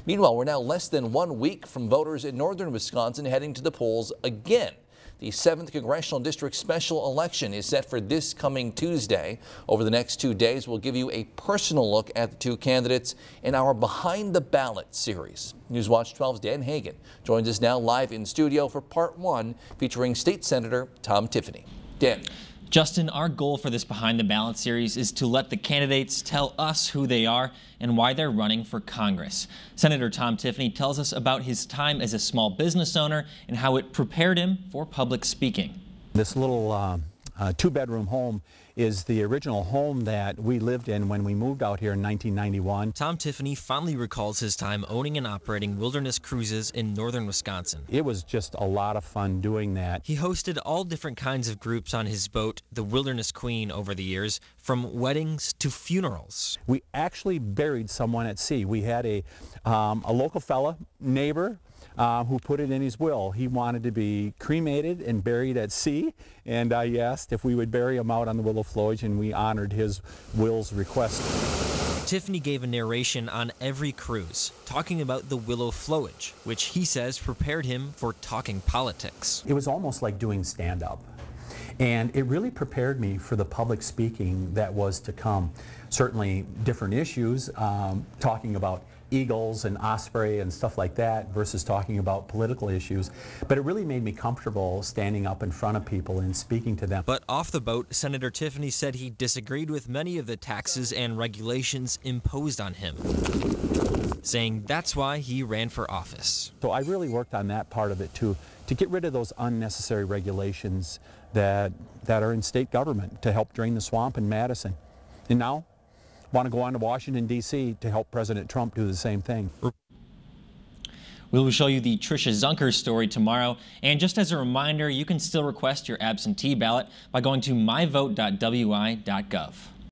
Meanwhile, we're now less than 1 week from voters in northern Wisconsin heading to the polls again. The 7th Congressional District special election is set for this coming Tuesday. Over the next 2 days, we'll give you a personal look at the two candidates in our Behind the Ballot series. Newswatch 12's Dan Hagan joins us now live in studio for part 1, featuring State Senator Tom Tiffany. Dan. Justin, our goal for this Behind the Ballot series is to let the candidates tell us who they are and why they're running for Congress. Senator Tom Tiffany tells us about his time as a small business owner and how it prepared him for public speaking. This little two-bedroom home is the original home that we lived in when we moved out here in 1991. Tom Tiffany fondly recalls his time owning and operating wilderness cruises in northern Wisconsin. It was just a lot of fun doing that. He hosted all different kinds of groups on his boat, the Wilderness Queen, over the years, from weddings to funerals. We actually buried someone at sea. We had a local fella, neighbor, who put it in his will. He wanted to be cremated and buried at sea, and I asked if we would bury him out on the Willow Flowage, and we honored his will's request. Tiffany gave a narration on every cruise, talking about the Willow Flowage, which he says prepared him for talking politics. It was almost like doing stand-up, and it really prepared me for the public speaking that was to come. Certainly different issues, talking about eagles and osprey and stuff like that versus talking about political issues, but it really made me comfortable standing up in front of people and speaking to them. But off the boat, Senator Tiffany said he disagreed with many of the taxes and regulations imposed on him, saying that's why he ran for office. So I really worked on that part of it too, to get rid of those unnecessary regulations that are in state government to help drain the swamp in Madison. And now want to go on to Washington, D.C. to help President Trump do the same thing. We will show you the Tricia Zunker story tomorrow. And just as a reminder, you can still request your absentee ballot by going to myvote.wi.gov.